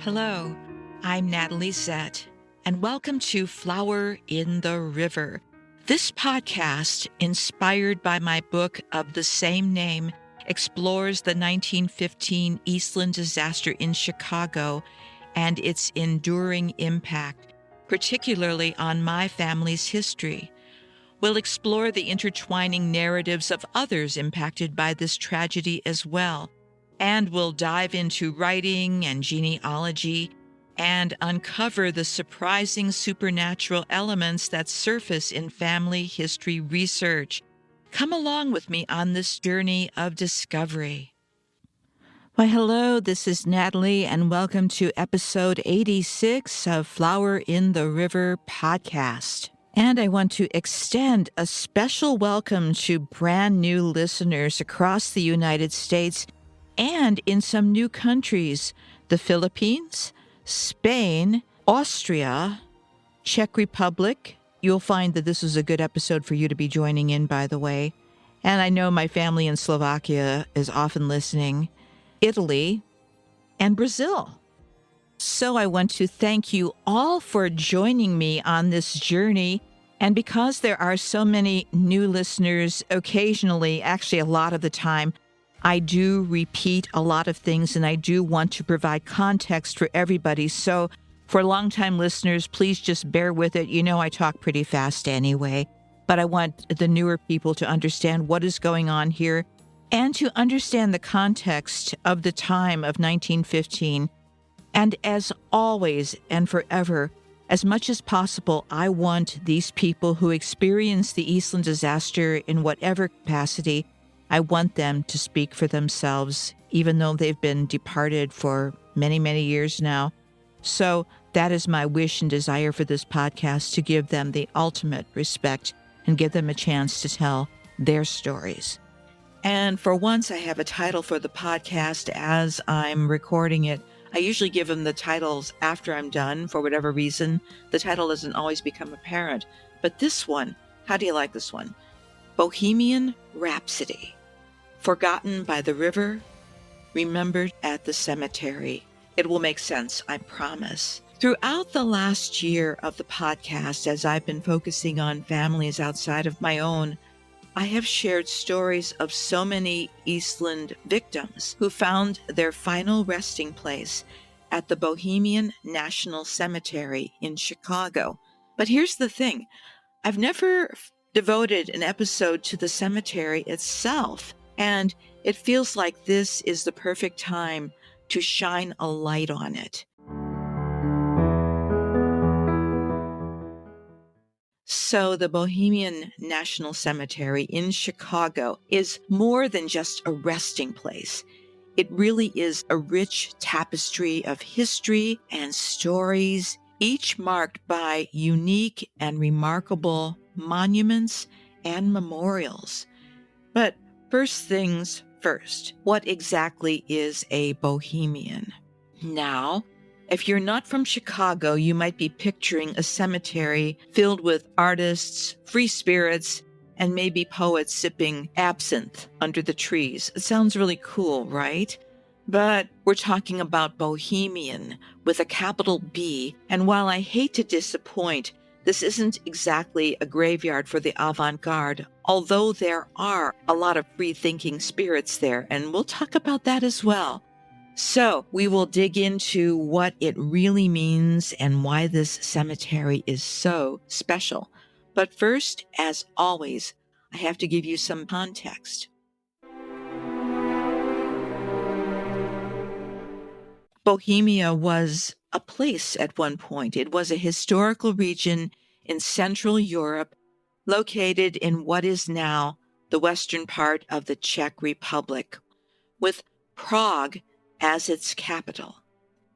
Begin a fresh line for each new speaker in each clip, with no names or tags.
Hello, I'm Natalie Zett, and welcome to Flower in the River. This podcast, inspired by my book of the same name, explores the 1915 Eastland disaster in Chicago and its enduring impact, particularly on my family's history. We'll explore the intertwining narratives of others impacted by this tragedy as well. And we'll dive into writing and genealogy and uncover the surprising supernatural elements that surface in family history research. Come along with me on this journey of discovery. Why, hello, this is Natalie, and welcome to episode 86 of Flower in the River podcast. And I want to extend a special welcome to brand new listeners across the United States and in some new countries, the Philippines, Spain, Austria, Czech Republic. You'll find that this is a good episode for you to be joining in, by the way. And I know my family in Slovakia is often listening, Italy, and Brazil. So I want to thank you all for joining me on this journey. And because there are so many new listeners occasionally, actually a lot of the time, I do repeat a lot of things, and I do want to provide context for everybody. So for longtime listeners, please just bear with it. You know I talk pretty fast anyway, but I want the newer people to understand what is going on here and to understand the context of the time of 1915. And as always and forever, as much as possible, I want these people who experienced the Eastland disaster in whatever capacity, I want them to speak for themselves, even though they've been departed for many, many years now. So that is my wish and desire for this podcast, to give them the ultimate respect and give them a chance to tell their stories. And for once, I have a title for the podcast as I'm recording it. I usually give them the titles after I'm done. For whatever reason, the title doesn't always become apparent. But this one, how do you like this one? Bohemian Rhapsody. Forgotten by the river, remembered at the cemetery. It will make sense, I promise. Throughout the last year of the podcast, as I've been focusing on families outside of my own, I have shared stories of so many Eastland victims who found their final resting place at the Bohemian National Cemetery in Chicago. But here's the thing, I've never devoted an episode to the cemetery itself. And it feels like this is the perfect time to shine a light on it. So the Bohemian National Cemetery in Chicago is more than just a resting place. It really is a rich tapestry of history and stories, each marked by unique and remarkable monuments and memorials. But first things first, what exactly is a bohemian? Now, if you're not from Chicago, you might be picturing a cemetery filled with artists, free spirits, and maybe poets sipping absinthe under the trees. It sounds really cool, right? But we're talking about Bohemian with a capital B, and while I hate to disappoint, this isn't exactly a graveyard for the avant-garde, although there are a lot of free-thinking spirits there, and we'll talk about that as well. So we will dig into what it really means and why this cemetery is so special. But first, as always, I have to give you some context. Bohemia was a place at one point. It was a historical region in Central Europe, located in what is now the western part of the Czech Republic, with Prague as its capital.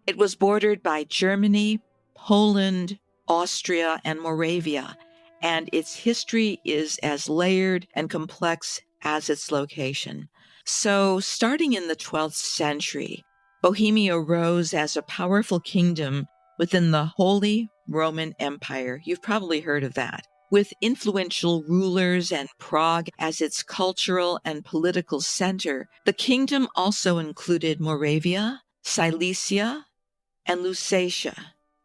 It was bordered by Germany, Poland, Austria, and Moravia, and its history is as layered and complex as its location. So, starting in the 12th century, Bohemia rose as a powerful kingdom within the Holy Roman Empire. You've probably heard of that. With influential rulers and Prague as its cultural and political center, the kingdom also included Moravia, Silesia, and Lusatia,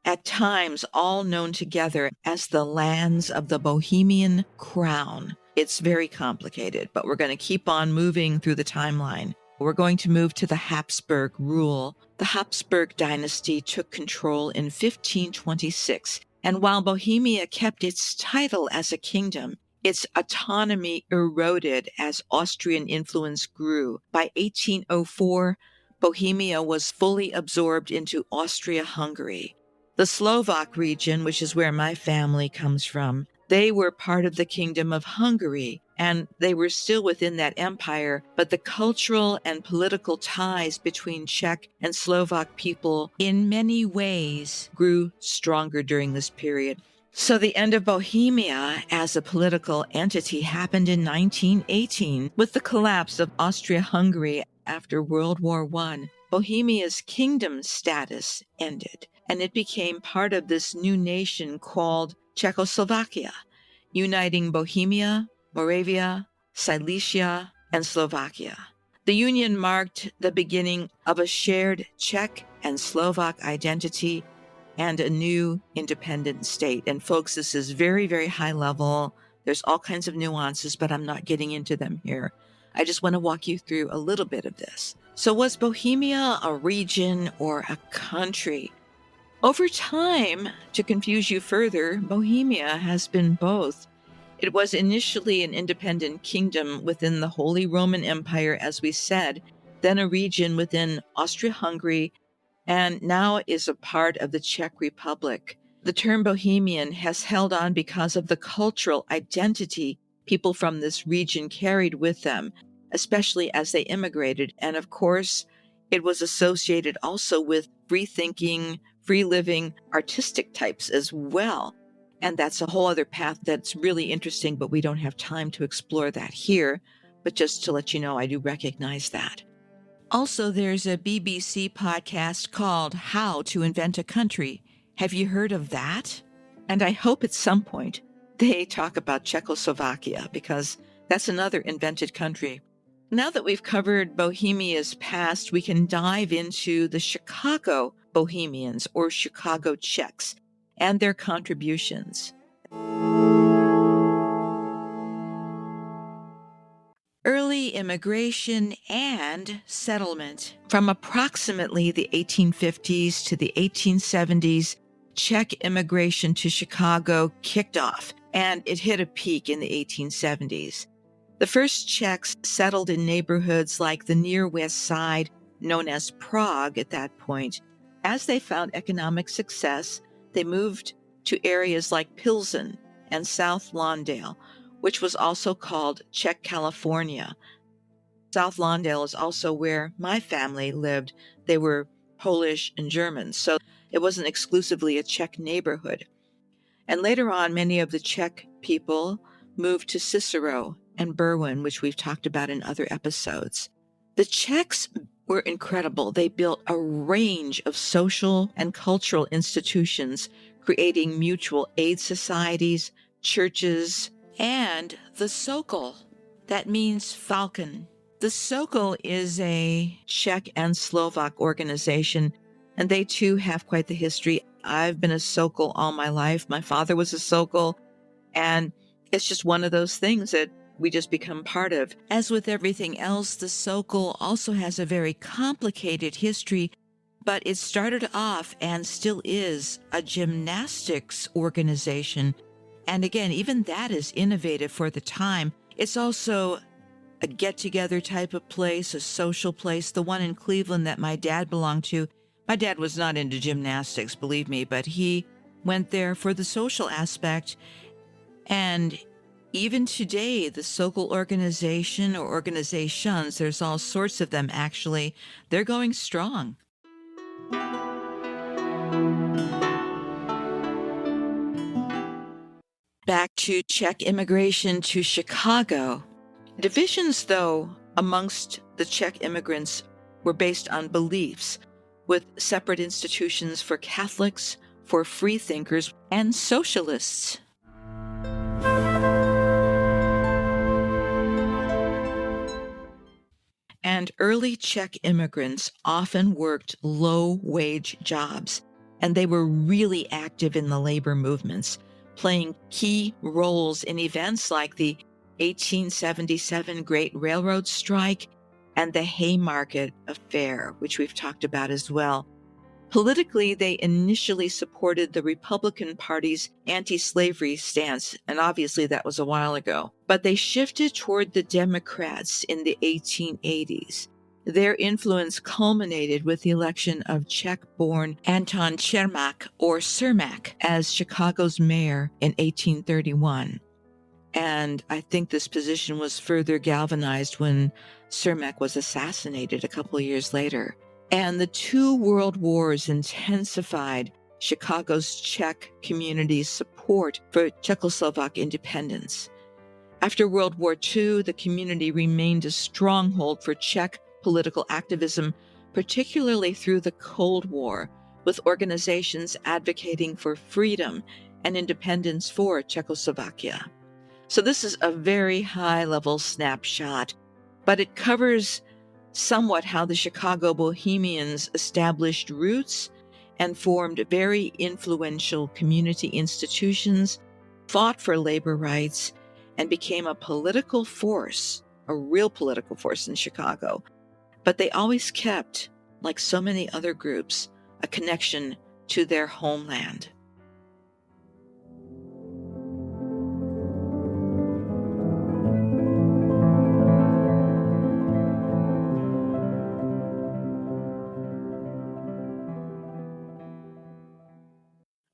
at times all known together as the lands of the Bohemian crown. It's very complicated, but we're going to keep on moving through the timeline. We're going to move to the Habsburg rule. The Habsburg dynasty took control in 1526, and while Bohemia kept its title as a kingdom, its autonomy eroded as Austrian influence grew. By 1804, Bohemia was fully absorbed into Austria-Hungary. The Slovak region, which is where my family comes from, they were part of the Kingdom of Hungary, and they were still within that empire, but the cultural and political ties between Czech and Slovak people in many ways grew stronger during this period. So the end of Bohemia as a political entity happened in 1918 with the collapse of Austria-Hungary after World War I. Bohemia's kingdom status ended, and it became part of this new nation called Czechoslovakia, uniting Bohemia, Moravia, Silesia, and Slovakia. The union marked the beginning of a shared Czech and Slovak identity and a new independent state. And folks, this is very, very high level. There's all kinds of nuances, but I'm not getting into them here. I just want to walk you through a little bit of this. So was Bohemia a region or a country? Over time, to confuse you further, Bohemia has been both. It was initially an independent kingdom within the Holy Roman Empire, as we said, then a region within Austria-Hungary, and now is a part of the Czech Republic. The term Bohemian has held on because of the cultural identity people from this region carried with them, especially as they immigrated. And of course, it was associated also with free thinking, free living, artistic types as well. And that's a whole other path that's really interesting, but we don't have time to explore that here. But just to let you know, I do recognize that. Also, there's a BBC podcast called How to Invent a Country. Have you heard of that? And I hope at some point they talk about Czechoslovakia, because that's another invented country. Now that we've covered Bohemia's past, we can dive into the Chicago Bohemians, or Chicago Czechs, and their contributions. Early immigration and settlement. From approximately the 1850s to the 1870s, Czech immigration to Chicago kicked off, and it hit a peak in the 1870s. The first Czechs settled in neighborhoods like the Near West Side, known as Prague at that point. As they found economic success, they moved to areas like Pilsen and South Lawndale, which was also called Czech California. South Lawndale is also where my family lived. They were Polish and German, so it wasn't exclusively a Czech neighborhood. And later on, many of the Czech people moved to Cicero and Berwyn, which we've talked about in other episodes. The Czechs were incredible. They built a range of social and cultural institutions, creating mutual aid societies, churches, and the Sokol. That means falcon. The Sokol is a Czech and Slovak organization, and they too have quite the history. I've been a Sokol all my life. My father was a Sokol, and it's just one of those things that we just become part of. As with everything else, the Sokol also has a very complicated history, but it started off and still is a gymnastics organization. And again, even that is innovative for the time. It's also a get-together type of place, a social place. The one in Cleveland that my dad belonged to, my dad was not into gymnastics, believe me, but he went there for the social aspect. And even today, the Sokol organization or organizations, there's all sorts of them actually, they're going strong. Back to Czech immigration to Chicago. Divisions, though, amongst the Czech immigrants were based on beliefs, with separate institutions for Catholics, for freethinkers, and socialists. And early Czech immigrants often worked low-wage jobs, and they were really active in the labor movements, playing key roles in events like the 1877 Great Railroad Strike and the Haymarket Affair, which we've talked about as well. Politically, they initially supported the Republican Party's anti-slavery stance, and obviously that was a while ago. But they shifted toward the Democrats in the 1880s. Their influence culminated with the election of Czech-born Anton Čermák, or Cermak, as Chicago's mayor in 1831. And I think this position was further galvanized when Cermak was assassinated a couple of years later. And the two world wars intensified Chicago's Czech community's support for Czechoslovak independence. After World War II, the community remained a stronghold for Czech political activism, particularly through the Cold War, with organizations advocating for freedom and independence for Czechoslovakia. So this is a very high-level snapshot, but it covers somewhat how the Chicago Bohemians established roots and formed very influential community institutions, fought for labor rights, and became a political force, a real political force in Chicago. But they always kept, like so many other groups, a connection to their homeland.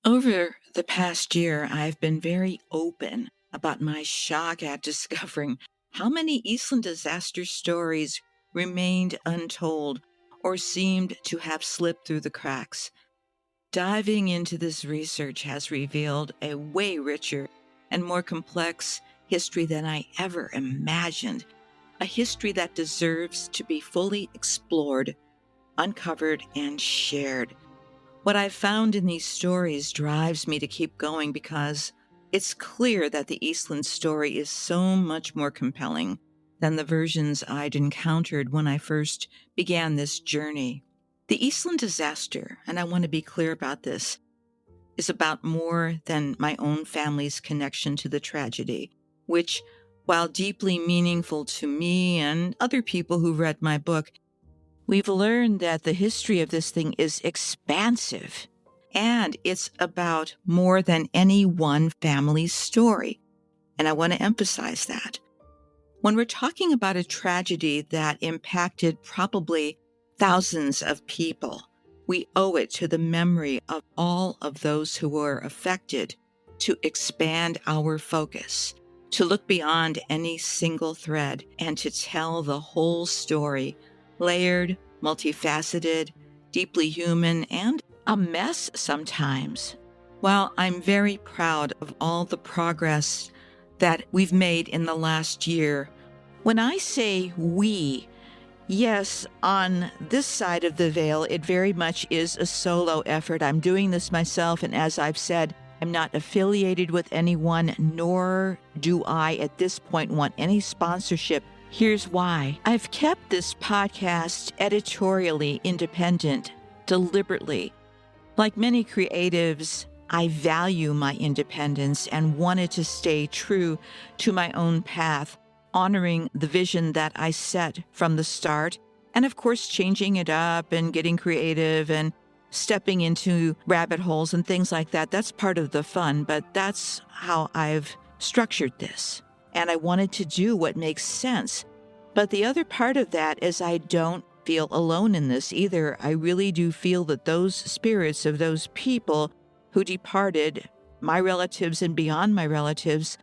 Over the past year, I've been very open about my shock at discovering how many Eastland disaster stories remained untold or seemed to have slipped through the cracks. Diving into this research has revealed a way richer and more complex history than I ever imagined, a history that deserves to be fully explored, uncovered, and shared. What I've found in these stories drives me to keep going because it's clear that the Eastland story is so much more compelling than the versions I'd encountered when I first began this journey. The Eastland disaster, and I want to be clear about this, is about more than my own family's connection to the tragedy, which, while deeply meaningful to me and other people who read my book, we've learned that the history of this thing is expansive, and it's about more than any one family's story. And I want to emphasize that. When we're talking about a tragedy that impacted probably thousands of people, we owe it to the memory of all of those who were affected to expand our focus, to look beyond any single thread, and to tell the whole story, layered, multifaceted, deeply human, and a mess sometimes. While I'm very proud of all the progress that we've made in the last year, when I say we, yes, on this side of the veil, it very much is a solo effort. I'm doing this myself, and as I've said, I'm not affiliated with anyone, nor do I at this point want any sponsorship. Here's why. I've kept this podcast editorially independent, deliberately. Like many creatives, I value my independence and wanted to stay true to my own path, honoring the vision that I set from the start, and of course changing it up and getting creative and stepping into rabbit holes and things like that. That's part of the fun, but that's how I've structured this. And I wanted to do what makes sense. But the other part of that is I don't feel alone in this either. I really do feel that those spirits of those people who departed, my relatives and beyond my relatives,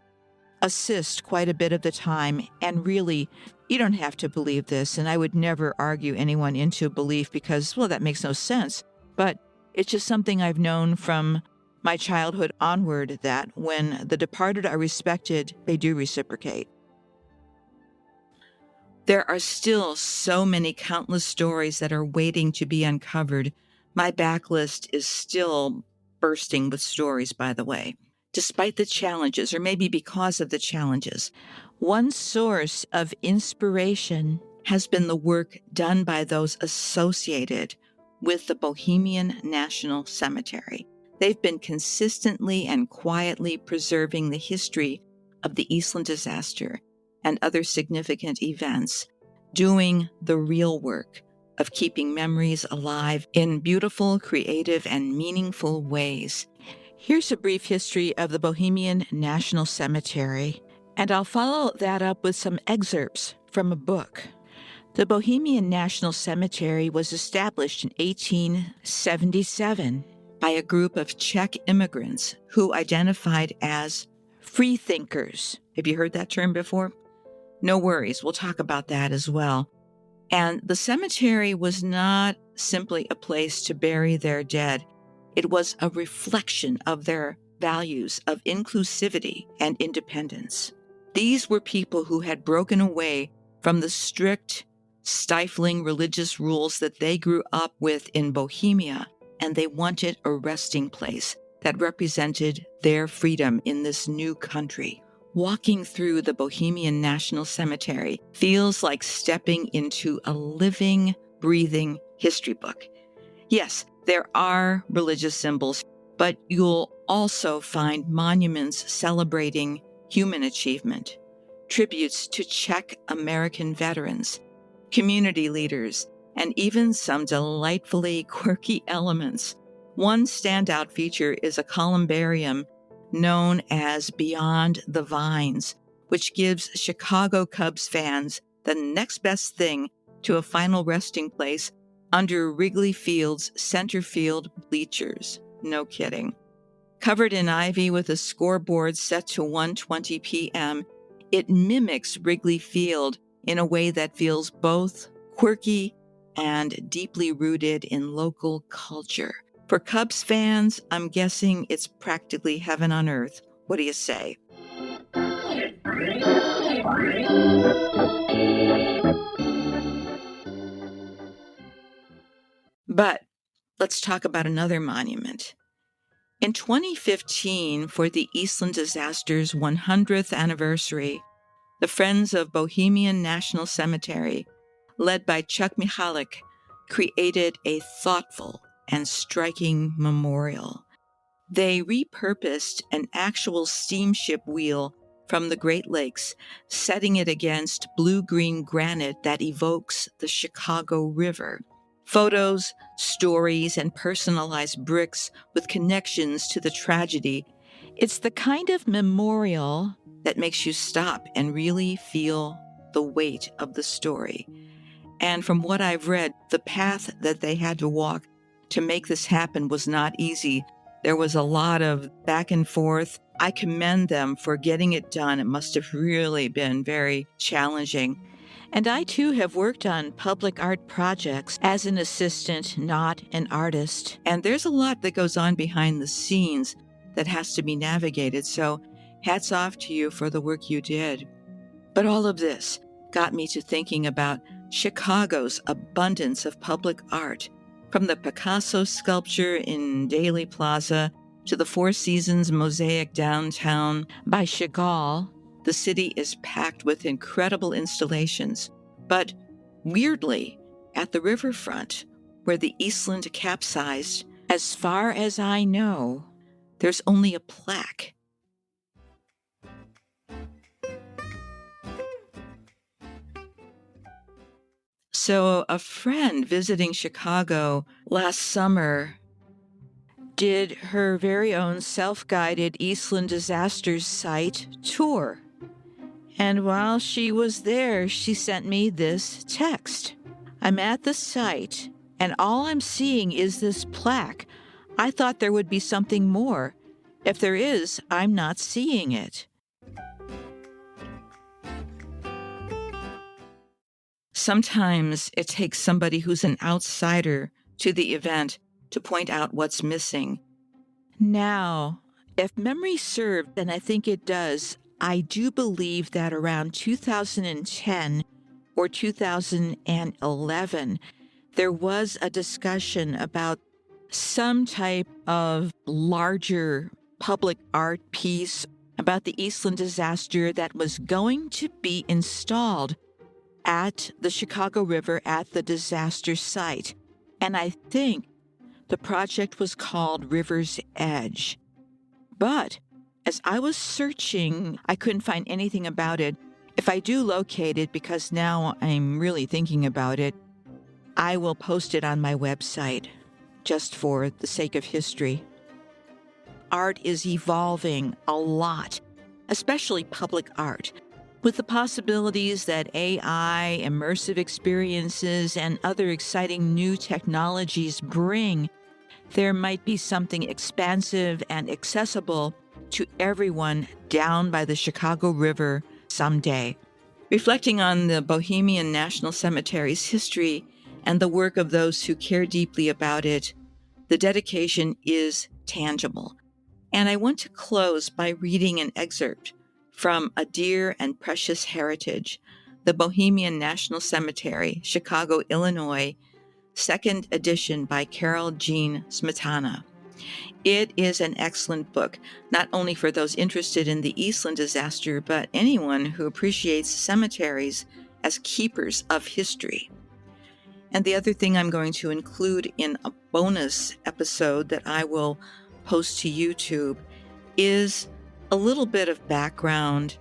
assist quite a bit of the time. And really, you don't have to believe this. And I would never argue anyone into belief because, well, that makes no sense. But it's just something I've known from my childhood onward, that when the departed are respected, they do reciprocate. There are still so many countless stories that are waiting to be uncovered. My backlist is still bursting with stories, by the way. Despite the challenges, or maybe because of the challenges, one source of inspiration has been the work done by those associated with the Bohemian National Cemetery. They've been consistently and quietly preserving the history of the Eastland disaster and other significant events, doing the real work of keeping memories alive in beautiful, creative, and meaningful ways. Here's a brief history of the Bohemian National Cemetery, and I'll follow that up with some excerpts from a book. The Bohemian National Cemetery was established in 1877 by a group of Czech immigrants who identified as freethinkers. Have you heard that term before? No worries, we'll talk about that as well. And the cemetery was not simply a place to bury their dead. It was a reflection of their values of inclusivity and independence. These were people who had broken away from the strict, stifling religious rules that they grew up with in Bohemia, and they wanted a resting place that represented their freedom in this new country. Walking through the Bohemian National Cemetery feels like stepping into a living, breathing history book. Yes, there are religious symbols, but you'll also find monuments celebrating human achievement, tributes to Czech American veterans, community leaders, and even some delightfully quirky elements. One standout feature is a columbarium known as Beyond the Vines, which gives Chicago Cubs fans the next best thing to a final resting place under Wrigley Field's center field bleachers. No kidding. Covered in ivy with a scoreboard set to 1:20 p.m., it mimics Wrigley Field in a way that feels both quirky and deeply rooted in local culture. For Cubs fans, I'm guessing it's practically heaven on earth. What do you say? But let's talk about another monument. In 2015, for the Eastland disaster's 100th anniversary, the Friends of Bohemian National Cemetery, led by Chuck Michalik, created a thoughtful and striking memorial. They repurposed an actual steamship wheel from the Great Lakes, setting it against blue-green granite that evokes the Chicago River. Photos, stories, and personalized bricks with connections to the tragedy. It's the kind of memorial that makes you stop and really feel the weight of the story. And from what I've read, the path that they had to walk to make this happen was not easy. There was a lot of back and forth. I commend them for getting it done. It must have really been very challenging. And I too have worked on public art projects as an assistant, not an artist. And there's a lot that goes on behind the scenes that has to be navigated. So hats off to you for the work you did. But all of this got me to thinking about Chicago's abundance of public art, from the Picasso sculpture in Daley Plaza to the Four Seasons mosaic downtown by Chagall. The city is packed with incredible installations, but weirdly, at the riverfront, where the Eastland capsized, as far as I know, there's only a plaque. So a friend visiting Chicago last summer did her very own self-guided Eastland Disasters site tour. And while she was there, she sent me this text. I'm at the site, and all I'm seeing is this plaque. I thought there would be something more. If there is, I'm not seeing it. Sometimes it takes somebody who's an outsider to the event to point out what's missing. Now, if memory serves, and I think it does, I do believe that around 2010 or 2011, there was a discussion about some type of larger public art piece about the Eastland disaster that was going to be installed at the Chicago River at the disaster site. And I think the project was called River's Edge. But as I was searching, I couldn't find anything about it. If I do locate it, because now I'm really thinking about it, I will post it on my website, just for the sake of history. Art is evolving a lot, especially public art, with the possibilities that AI, immersive experiences, and other exciting new technologies bring. There might be something expansive and accessible to everyone down by the Chicago River someday. Reflecting on the Bohemian National Cemetery's history and the work of those who care deeply about it, the dedication is tangible. And I want to close by reading an excerpt from A Dear and Precious Heritage, the Bohemian National Cemetery, Chicago, Illinois, 2nd edition by Carol Jean Smetana. It is an excellent book, not only for those interested in the Eastland disaster, but anyone who appreciates cemeteries as keepers of history. And the other thing I'm going to include in a bonus episode that I will post to YouTube is a little bit of background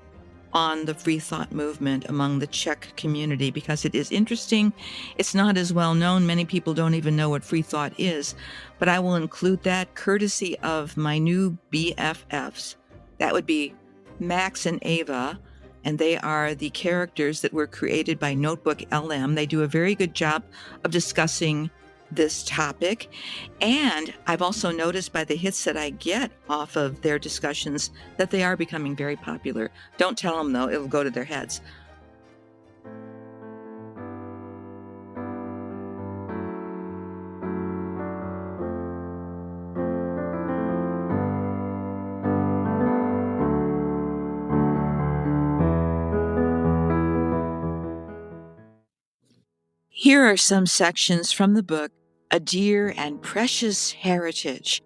on the free thought movement among the Czech community, because it is interesting. It's not as well known. Many people don't even know what free thought is, but I will include that courtesy of my new BFFs. That would be Max and Ava, and they are the characters that were created by Notebook LM. They do a very good job of discussing this topic, and I've also noticed by the hits that I get off of their discussions that they are becoming very popular. Don't tell them, though, it'll go to their heads. Here are some sections from the book, A Dear and Precious Heritage.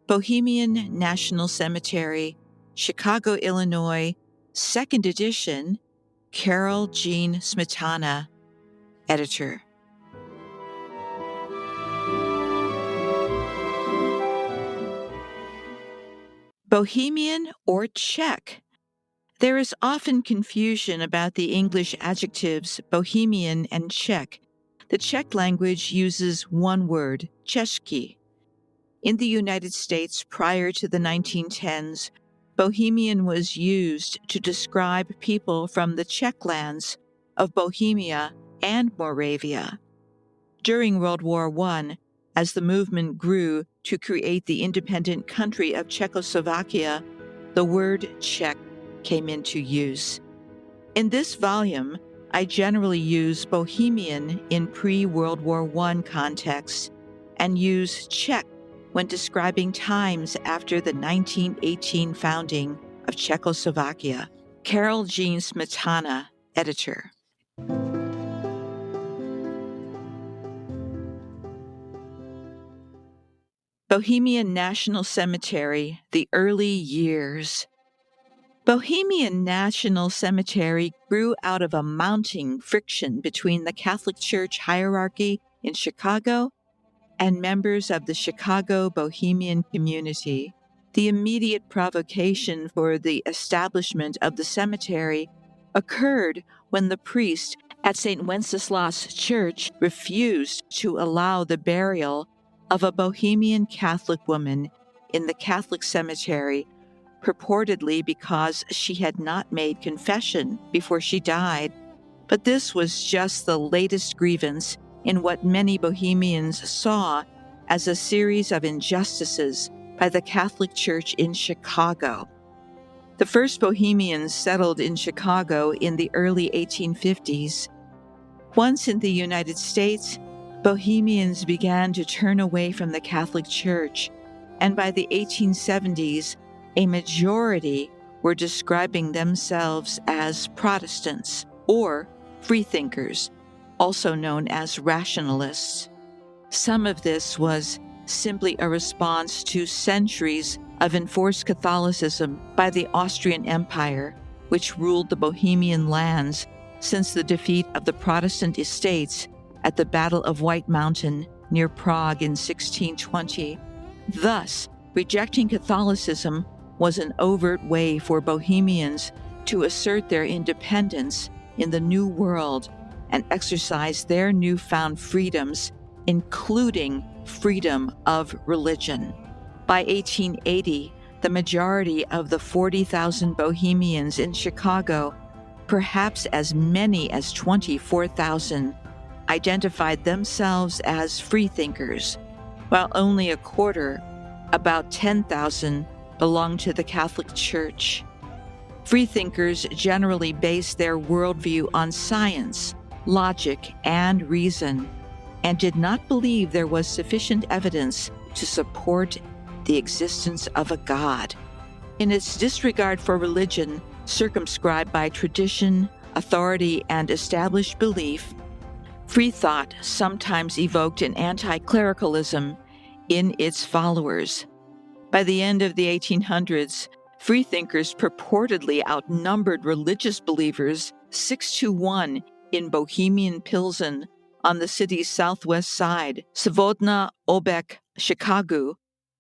Bohemian National Cemetery, Chicago, Illinois, 2nd edition, Carol Jean Smetana, editor. Bohemian or Czech? There is often confusion about the English adjectives Bohemian and Czech. The Czech language uses one word, Český. In the United States prior to the 1910s, Bohemian was used to describe people from the Czech lands of Bohemia and Moravia. During World War I, as the movement grew to create the independent country of Czechoslovakia, the word Czech came into use. In this volume, I generally use Bohemian in pre-World War I context and use Czech when describing times after the 1918 founding of Czechoslovakia. Carol Jean Smetana, editor. Bohemian National Cemetery, the early years. Bohemian National Cemetery grew out of a mounting friction between the Catholic Church hierarchy in Chicago and members of the Chicago Bohemian community. The immediate provocation for the establishment of the cemetery occurred when the priest at St. Wenceslas Church refused to allow the burial of a Bohemian Catholic woman in the Catholic cemetery, purportedly because she had not made confession before she died. But this was just the latest grievance in what many Bohemians saw as a series of injustices by the Catholic Church in Chicago. The first Bohemians settled in Chicago in the early 1850s. Once in the United States, Bohemians began to turn away from the Catholic Church, and by the 1870s, a majority were describing themselves as Protestants or freethinkers, also known as rationalists. Some of this was simply a response to centuries of enforced Catholicism by the Austrian Empire, which ruled the Bohemian lands since the defeat of the Protestant estates at the Battle of White Mountain near Prague in 1620. Thus, rejecting Catholicism was an overt way for Bohemians to assert their independence in the New World and exercise their newfound freedoms, including freedom of religion. By 1880, the majority of the 40,000 Bohemians in Chicago, perhaps as many as 24,000, identified themselves as freethinkers, while only a quarter, about 10,000, belonged to the Catholic Church. Freethinkers generally based their worldview on science, logic, and reason, and did not believe there was sufficient evidence to support the existence of a God. In its disregard for religion, circumscribed by tradition, authority, and established belief, freethought sometimes evoked an anti-clericalism in its followers. By the end of the 1800s, freethinkers purportedly outnumbered religious believers 6-1 in Bohemian Pilsen on the city's southwest side. Svobodna Obek Chicago,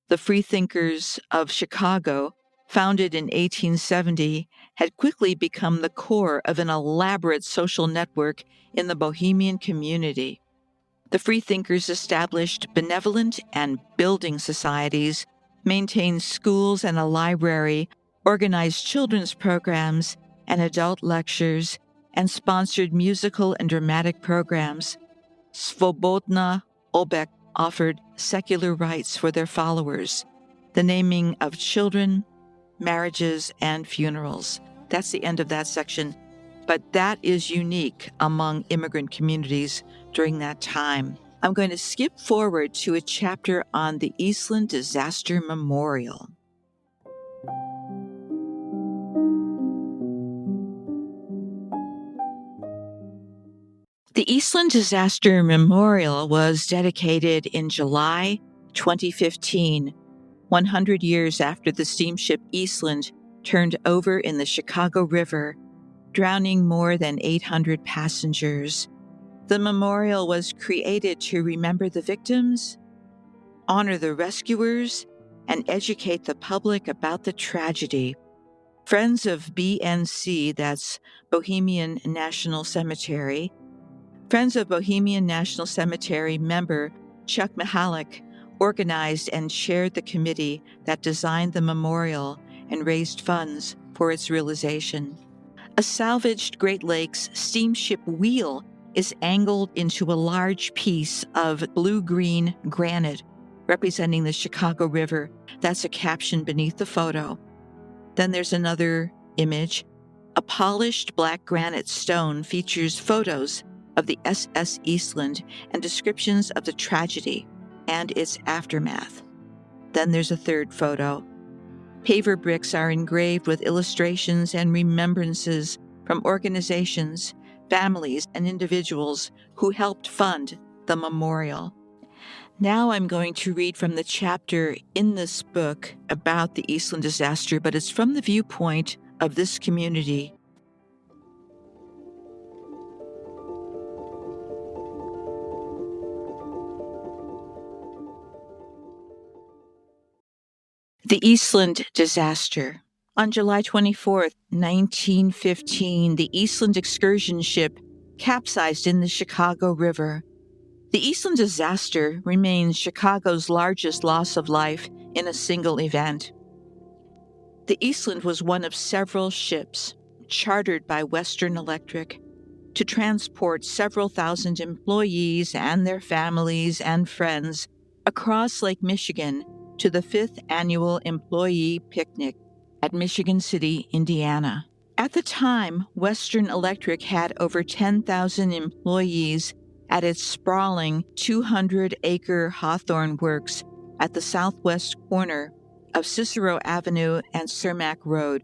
the Freethinkers of Chicago, founded in 1870, had quickly become the core of an elaborate social network in the Bohemian community. The Freethinkers established benevolent and building societies, maintained schools and a library, organized children's programs and adult lectures, and sponsored musical and dramatic programs. Svobodna Obek offered secular rights for their followers, the naming of children, marriages, and funerals. That's the end of that section. But that is unique among immigrant communities during that time. I'm going to skip forward to a chapter on the Eastland Disaster Memorial. The Eastland Disaster Memorial was dedicated in July 2015, 100 years after the steamship Eastland turned over in the Chicago River, drowning more than 800 passengers. The memorial was created to remember the victims, honor the rescuers, and educate the public about the tragedy. Friends of BNC, that's Bohemian National Cemetery, Friends of Bohemian National Cemetery member Chuck Mihalik organized and chaired the committee that designed the memorial and raised funds for its realization. A salvaged Great Lakes steamship wheel is angled into a large piece of blue-green granite representing the Chicago River. That's a caption beneath the photo. Then there's another image. A polished black granite stone features photos of the SS Eastland and descriptions of the tragedy and its aftermath. Then there's a third photo. Paver bricks are engraved with illustrations and remembrances from organizations, families, and individuals who helped fund the memorial. Now I'm going to read from the chapter in this book about the Eastland disaster, but it's from the viewpoint of this community. The Eastland disaster. On July 24, 1915, the Eastland excursion ship capsized in the Chicago River. The Eastland disaster remains Chicago's largest loss of life in a single event. The Eastland was one of several ships chartered by Western Electric to transport several thousand employees and their families and friends across Lake Michigan to the 5th annual employee picnic at Michigan City, Indiana. At the time, Western Electric had over 10,000 employees at its sprawling 200-acre Hawthorne Works at the southwest corner of Cicero Avenue and Cermak Road.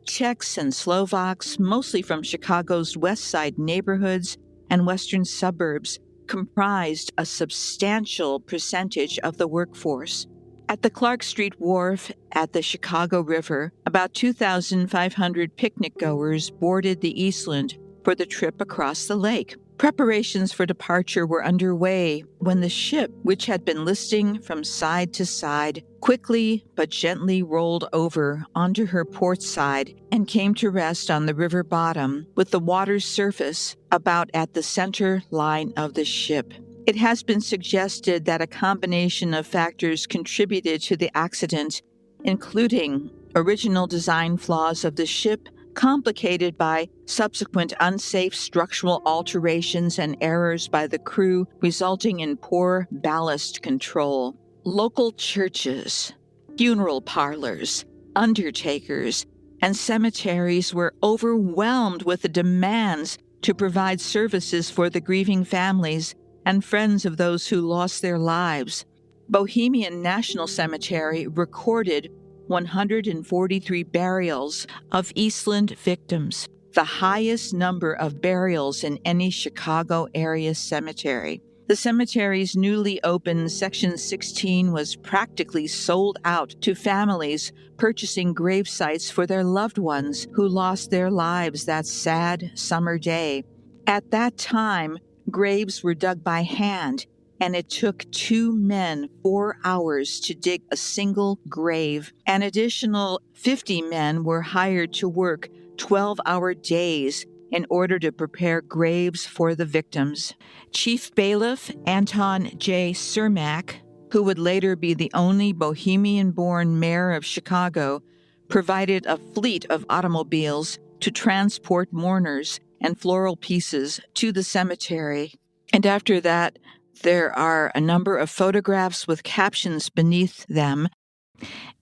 Czechs and Slovaks, mostly from Chicago's west side neighborhoods and western suburbs, comprised a substantial percentage of the workforce. At the Clark Street Wharf at the Chicago River, about 2,500 picnic goers boarded the Eastland for the trip across the lake. Preparations for departure were underway when the ship, which had been listing from side to side, quickly but gently rolled over onto her port side and came to rest on the river bottom with the water's surface about at the center line of the ship. It has been suggested that a combination of factors contributed to the accident, including original design flaws of the ship, complicated by subsequent unsafe structural alterations and errors by the crew, resulting in poor ballast control. Local churches, funeral parlors, undertakers, and cemeteries were overwhelmed with the demands to provide services for the grieving families and friends of those who lost their lives. Bohemian National Cemetery recorded 143 burials of Eastland victims, the highest number of burials in any Chicago area cemetery. The cemetery's newly opened Section 16 was practically sold out to families purchasing grave sites for their loved ones who lost their lives that sad summer day. At that time, graves were dug by hand, and it took 2 men 4 hours to dig a single grave. An additional 50 men were hired to work 12-hour days in order to prepare graves for the victims. Chief Bailiff Anton J. Cermak, who would later be the only Bohemian-born mayor of Chicago, provided a fleet of automobiles to transport mourners and floral pieces to the cemetery. And after that, there are a number of photographs with captions beneath them.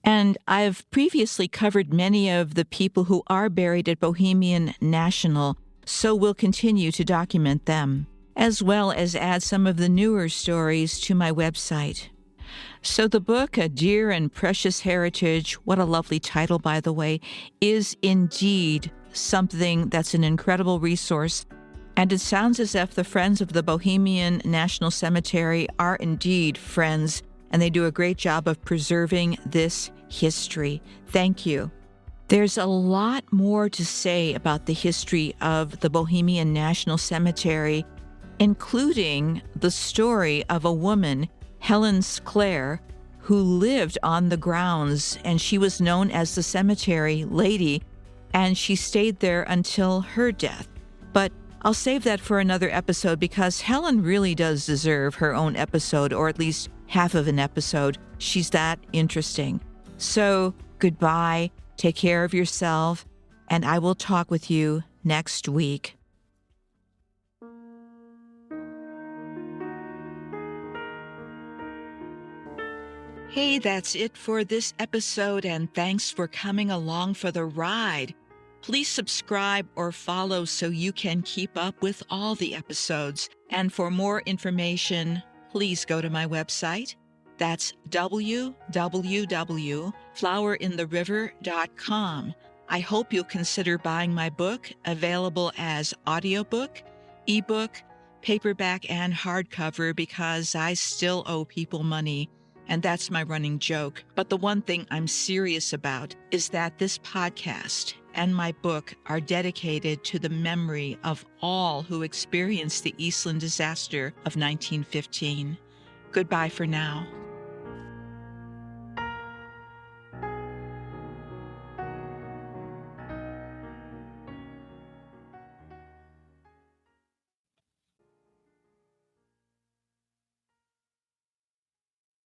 And I've previously covered many of the people who are buried at Bohemian National, so we'll continue to document them, as well as add some of the newer stories to my website. So the book, A Dear and Precious Heritage, what a lovely title, by the way, is indeed something that's an incredible resource. And it sounds as if the Friends of the Bohemian National Cemetery are indeed friends, and they do a great job of preserving this history. Thank you. There's a lot more to say about the history of the Bohemian National Cemetery, including the story of a woman, Helen Sclair, who lived on the grounds, and she was known as the Cemetery Lady, and she stayed there until her death. But I'll save that for another episode because Helen really does deserve her own episode, or at least half of an episode. She's that interesting. So, goodbye, take care of yourself, and I will talk with you next week. Hey, that's it for this episode, and thanks for coming along for the ride. Please subscribe or follow so you can keep up with all the episodes. And for more information, please go to my website. That's www.flowerintheriver.com. I hope you'll consider buying my book, available as audiobook, ebook, paperback, and hardcover, because I still owe people money. And that's my running joke. But the one thing I'm serious about is that this podcast and my book are dedicated to the memory of all who experienced the Eastland disaster of 1915. Goodbye for now.